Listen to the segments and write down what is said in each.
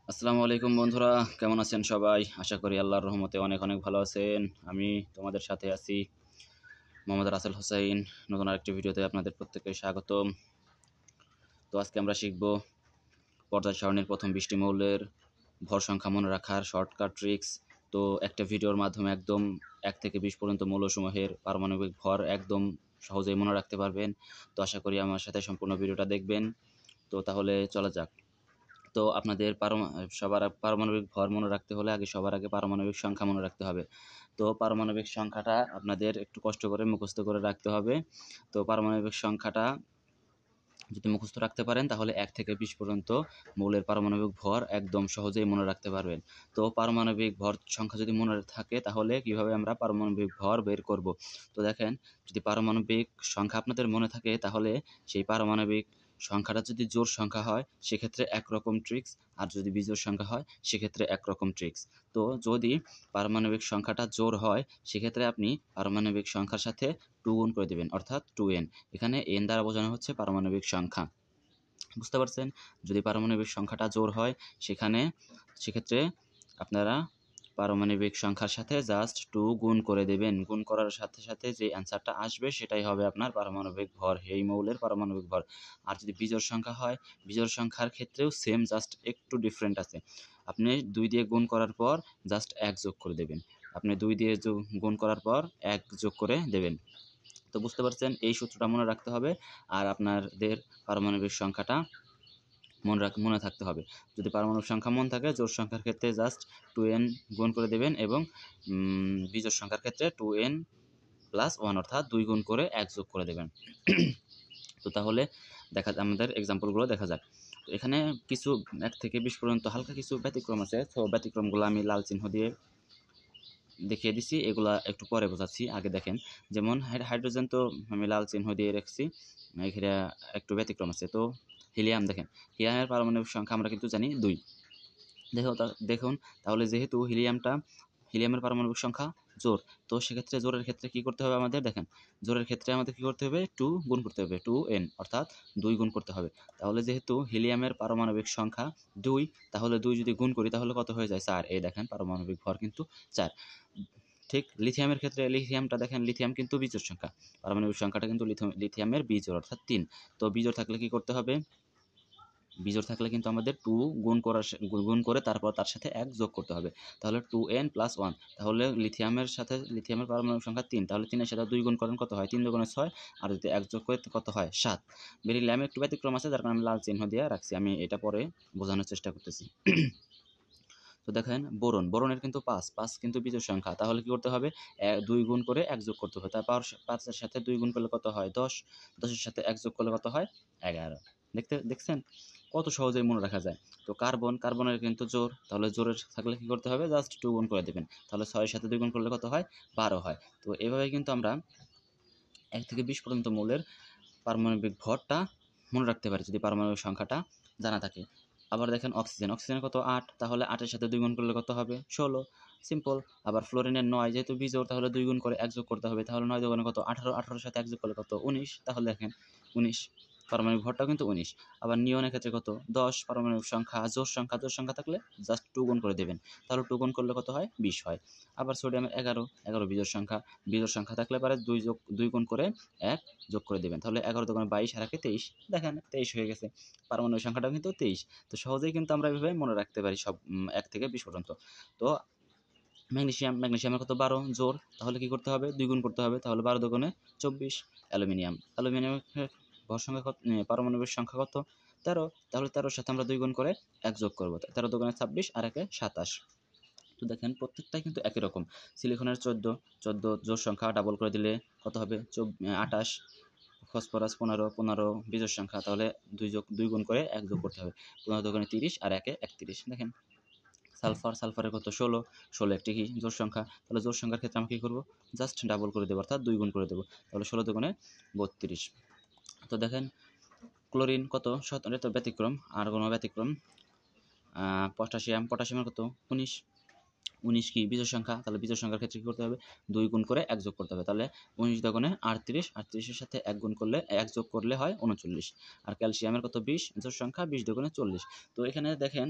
আসসালামু আলাইকুম বন্ধুরা, কেমন আছেন সবাই? আশা করি আল্লাহর রহমতে অনেক অনেক ভালো আছেন। আমি তোমাদের সাথে আছি মোহাম্মদ রাসেল হোসাইন। নতুন আরেকটি ভিডিওতে আপনাদের প্রত্যেককে স্বাগতম। তো আজকে আমরা শিখব পর্যায় সারণীর প্রথম 20টি মৌলের ভর সংখ্যা মনে রাখার শর্টকাট ট্রিক্স। তো একটা ভিডিওর মাধ্যমে একদম 1 থেকে 20 পর্যন্ত মৌলসমূহের পারমাণবিক ভর একদম সহজেই মনে রাখতে পারবেন। তো আশা করি আমার সাথে সম্পূর্ণ ভিডিওটা দেখবেন। তো তাহলে চলা যাক। তো আপনাদের সবার পারমাণবিক ভর মনে রাখতে হলে সবার আগে পারমাণবিক সংখ্যা মনে রাখতে হবে। তো পারমাণবিক সংখ্যাটা আপনাদের একটু কষ্ট করে মুখস্থ করে রাখতে হবে। তো পারমাণবিক সংখ্যাটা যদি মুখস্থ রাখতে পারেন তাহলে 1 থেকে 20 পর্যন্ত মৌলের পারমাণবিক ভর একদম সহজেই মনে রাখতে পারবেন। তো পারমাণবিক ভর সংখ্যা যদি মনে থাকে তাহলে কিভাবে আমরা পারমাণবিক ভর বের করব? তো দেখেন, যদি পারমাণবিক সংখ্যা আপনাদের মনে থাকে তাহলে সেই পারমাণবিক সংখ্যাটা যদি জোড় সংখ্যা হয় সেক্ষেত্রে একরকম ট্রিক্স, আর যদি বিজোড় সংখ্যা হয় সেক্ষেত্রে একরকম ট্রিক্স। তো যদি পারমাণবিক সংখ্যাটা জোড় হয় সেক্ষেত্রে আপনি পারমাণবিক সংখ্যার সাথে 2 গুণ করে দেবেন, অর্থাৎ 2n। এখানে n দ্বারা বোঝানো হচ্ছে পারমাণবিক সংখ্যা। বুঝতে পারছেন? যদি পারমাণবিক সংখ্যাটা জোড় হয় সেক্ষেত্রে আপনারা পারমাণবিক সংখ্যার সাথে জাস্ট 2 গুণ করে দেবেন। গুণ করার সাথে সাথে যে অ্যান্সারটা আসবে সেটাই হবে আপনার পারমাণবিক ভর, এই মৌলের পারমাণবিক ভর। আর যদি বিজোড় সংখ্যা হয়, বিজোড় সংখ্যার ক্ষেত্রেও সেম, জাস্ট একটু ডিফারেন্ট আছে। আপনি 2 দিয়ে গুণ করার পর জাস্ট 1 যোগ করে দেবেন। আপনি 2 দিয়ে গুণ করার পর 1 যোগ করে দেবেন। তো বুঝতে পারছেন, এই সূত্রটা মনে রাখতে হবে। আর আপনাদের পারমাণবিক সংখ্যাটা মনে থাকতে হবে। যদি পারমাণবিক সংখ্যা মনে থাকে, জোড় সংখ্যার ক্ষেত্রে জাস্ট 2n গুণ করে দেবেন, এবং বিজোড় সংখ্যার ক্ষেত্রে 2n প্লাস 1 অর্থাৎ 2 গুণ করে 1 যোগ করে দেবেন। তো তাহলে আমাদের এক্সাম্পলগুলো দেখা যাক। তো এখানে কিছু 1 থেকে 20 পর্যন্ত হালকা কিছু ব্যতিক্রম আছে। তো ব্যতিক্রমগুলো আমি লাল চিহ্ন দিয়ে দেখিয়ে দিচ্ছি, এগুলা একটু পরে বোঝাচ্ছি। আগে দেখেন, যেমন হাইড্রোজেন তো আমি লাল চিহ্ন দিয়ে রাখছি, এখানে একটু ব্যতিক্রম আছে। তো হিলিয়াম দেখেন, হিলিয়ামের পারমাণবিক সংখ্যা আমরা কিন্তু জানি 2। দেখুন, তাহলে যেহেতু হিলিয়ামের পারমাণবিক সংখ্যা জোড়, তো সেক্ষেত্রে জোড়ের ক্ষেত্রে কি করতে হবে আমাদের? দেখেন, জোড়ের ক্ষেত্রে আমাদের কি করতে হবে? 2 গুণ করতে হবে, 2n অর্থাৎ 2 গুণ করতে হবে। তাহলে যেহেতু হিলিয়ামের পারমাণবিক সংখ্যা 2, তাহলে 2 যদি গুণ করি তাহলে কত হয়ে যায়? 4। এই দেখেন, পারমাণবিক ভর কিন্তু 4। ঠিক লিথিয়ামের ক্ষেত্রে, লিথিয়ামটা দেখেন, লিথিয়াম কিন্তু বিজোড় সংখ্যা, পারমাণবিক সংখ্যাটা কিন্তু লিথিয়ামের বিজোড় অর্থাৎ 3। তো বিজোড় থাকলে কি করতে হবে? বিজোড় থাকলে কিন্তু আমাদের 2 গুণ করে তারপর তার সাথে 1 যোগ করতে হবে। তাহলে 2n প্লাস 1। তাহলে লিথিয়ামের পারমাণবিক সংখ্যা 3, তাহলে 3 এর সাথে 2 গুণ করেন, কত হয়? 3 দুগুণে 6, আর যদি 1 যোগ করে কত হয়? 7। বেরিলিয়ামে একটু ব্যতিক্রম আছে, যার কারণে আমি লাল চিহ্ন দিয়ে রাখছি, আমি এটা পরে বোঝানোর চেষ্টা করতেছি। তো দেখেন, বোরনের কিন্তু 5 কিন্তু বিজোড় সংখ্যা, তাহলে কি করতে হবে? 2 গুণ করে 1 যোগ করতে হবে। তারপর 5 এর সাথে 2 গুণ করলে কত হয়? 10। 10 এর সাথে 1 যোগ করলে কত হয়? 11। দেখছেন কত সহজেই মনে রাখা যায়। তো কার্বনের কিন্তু জোড়, তাহলে জোড়ের থাকলে কি করতে হবে? জাস্ট 2 গুণ করে দেবেন। তাহলে 6 এর সাথে 2 গুণ করলে কত হয়? 12 হয়। তো এভাবে কিন্তু আমরা 1 থেকে 20 পর্যন্ত মৌলের পারমাণবিক ভরটা মনে রাখতে পারি যদি পারমাণবিক সংখ্যাটা জানা থাকে। আবার দেখেন, অক্সিজেন কত? 8, তাহলে 8 এর সাথে 2 গুণ করলে কত হবে? 16, সিম্পল। আবার ফ্লোরিনের 9, যেহেতু বিজোড় তাহলে 2 গুণ করে 1 যোগ করতে হবে, তাহলে 9 দুগুণে কত? 18, 18 এর সাথে 1 যোগ করলে কত? 19, তাহলে দেখেন 19, পারমাণবিক ভরটাও কিন্তু 19। আবার নিয়নের ক্ষেত্রে কত? 10, পারমাণবিক সংখ্যা জোড় সংখ্যা থাকলে জাস্ট 2 গুণ করে দেবেন, তাহলে 2 গুণ করলে কত হয়? 20 হয়। আবার সোডিয়ামের 11 বিজোড় সংখ্যা থাকলে পারে 2 গুণ করে 1 যোগ করে দেবেন, তাহলে 11 দুগুণে 22 আর 23, দেখেন 23 হয়ে গেছে। পারমাণবিক সংখ্যাটাও কিন্তু 23। তো সহজেই কিন্তু আমরা এভাবে মনে রাখতে পারি সব 1 থেকে 20 পর্যন্ত। তো ম্যাগনেসিয়ামের কত? 12 জোড়, তাহলে কি করতে হবে? 2 গুণ করতে হবে, তাহলে 12 দুগুণে 24। অ্যালুমিনিয়ামের ভর সংখ্যা কত? পারমাণবিক সংখ্যা কত? 13, তাহলে 13 এর সাথে আমরা 2 গুণ করে 1 যোগ করব, 13 দুগুণে 26 আর 1 27। তো দেখেন প্রত্যেকটাই কিন্তু একই রকম। সিলিকনের 14 জোড় সংখ্যা ডাবল করে দিলে কত হবে? 28। ফসফরাস 15 বিজোড় সংখ্যা, তাহলে 2 গুণ করে 1 যোগ করতে হবে, 15 দুগুণে 30 আর 1 31। দেখেন সালফারের কত? 16 একটি কি জোড় সংখ্যা, তাহলে জোড় সংখ্যার ক্ষেত্রে আমরা কি করব? জাস্ট ডাবল করে দেবো, অর্থাৎ 2 গুণ করে দেবো, তাহলে 16 দুগুণে 32। তো দেখেন ক্লোরিন কত? 17, তো ব্যতিক্রম, আর কোনো ব্যতিক্রম। পটাশিয়ামের কত? 19। 19 কি বিজোড় সংখ্যা, তাহলে বিজোড় সংখ্যার ক্ষেত্রে কী করতে হবে, 2 গুণ করে 1 যোগ করতে হবে। তাহলে 19 দোকানে 38, 38-এর সাথে 1 গুণ করলে 1 যোগ করলে হয় 39। আর ক্যালসিয়ামের কত 20, জোড় সংখ্যা 20 দোকানে 40। তো এখানে দেখেন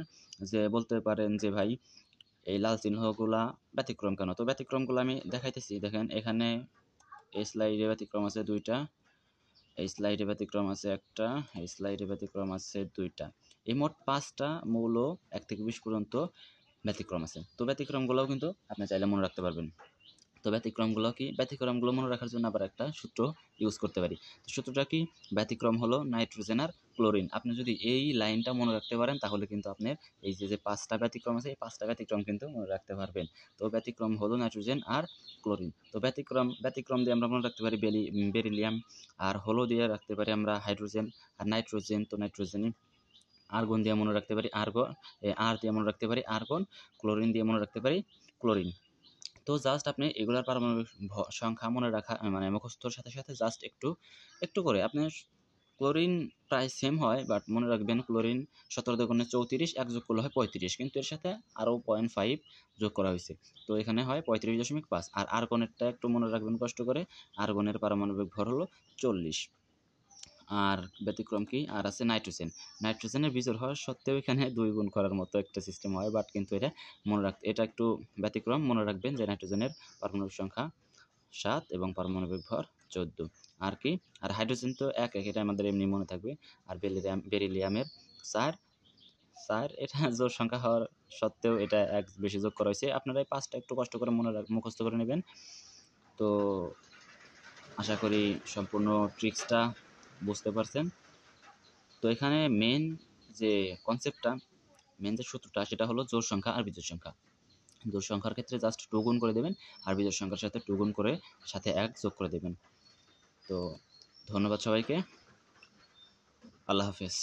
যে বলতে পারেন যে ভাই এই লাল চিহ্নগুলা ব্যতিক্রম কেন? তো ব্যতিক্রমগুলো আমি দেখাইতেছি। দেখেন এখানে এই স্লাইডে ব্যতিক্রম আছে 2টা, এই স্লাইডে ব্যতিক্রম আছে 1টা, এই স্লাইডে ব্যতিক্রম আছে 2টা। এই মোট 5টা মৌল 1 থেকে 20 পর্যন্ত ব্যতিক্রম আছে। তো ব্যতিক্রমগুলোও কিন্তু আপনি চাইলে মনে রাখতে পারবেন। তো ব্যতিক্রমগুলো কি? ব্যতিক্রমগুলো মনে রাখার জন্য আবার একটা সূত্র ইউজ করতে পারি। তো সূত্রটা কি? ব্যতিক্রম হলো নাইট্রোজেন আর ক্লোরিন। আপনি যদি এই লাইনটা মনে রাখতে পারেন তাহলে কিন্তু আপনার এই যে 5টা ব্যতিক্রম আছে, এই 5টা ব্যতিক্রম কিন্তু মনে রাখতে পারবেন। তো ব্যতিক্রম হলো নাইট্রোজেন আর ক্লোরিন। তো ব্যতিক্রম দিয়ে আমরা মনে রাখতে পারি বেরিলিয়াম, আর হলো দিয়ে রাখতে পারি আমরা হাইড্রোজেন আর নাইট্রোজেন। তো নাইট্রোজেনই। আর্গন দিয়ে মনে রাখতে পারি আর্গন, আর দিয়ে মনে রাখতে পারি আর্গন, ক্লোরিন দিয়ে মনে রাখতে পারি ক্লোরিন। তো জাস্ট আপনি এগুলার পারমাণবিক সংখ্যা মনে রাখা মানে মুখস্থর সাথে সাথে জাস্ট একটু করে আপনি ক্লোরিন প্রায় সেম হয়, বাট মনে রাখবেন ক্লোরিন 17 দুগুণে 34, 1 যোগ করলে হয় 35, কিন্তু এর সাথে আরও 0.5 যোগ করা হয়েছে। তো এখানে হয় 35.5। আর আর্গনেরটা একটু মনে রাখবেন কষ্ট করে, আর্গনের পারমাণবিক ভর হলো 40। আর ব্যতিক্রম কি? আর আছে নাইট্রোজেন। নাইট্রোজেনের বিজোড় হওয়া সত্ত্বেও এখানে 2 গুণ করার মতো একটা সিস্টেম হয়, বাট কিন্তু এটা একটু ব্যতিক্রম। মনে রাখবেন যে নাইট্রোজেনের পারমাণবিক সংখ্যা 7 এবং পারমাণবিক ভর 14। আর কি? আর হাইড্রোজেন তো এক, এটা আমাদের এমনি মনে থাকবে। আর বেরিলিয়ামের 4, এটা জোড় সংখ্যা হওয়ার সত্ত্বেও এটা 1 বেশি যোগ করা হয়েছে। আপনারা এই 5টা একটু কষ্ট করে মুখস্থ করে নেবেন। তো আশা করি সম্পূর্ণ ট্রিক্সটা বুঝতে পারছেন। তো এখানে যে কনসেপ্টটা মেন যে সূত্রটা সেটা হলো জোড় সংখ্যা আর বিজোড় সংখ্যা। জোড় সংখ্যার ক্ষেত্রে জাস্ট 2 গুণ করে দেবেন, আর বিজোড় সংখ্যার সাথে 2 গুণ করে সাথে 1 যোগ করে দেবেন। তো ধন্যবাদ সবাইকে। আল্লাহ হাফেজ।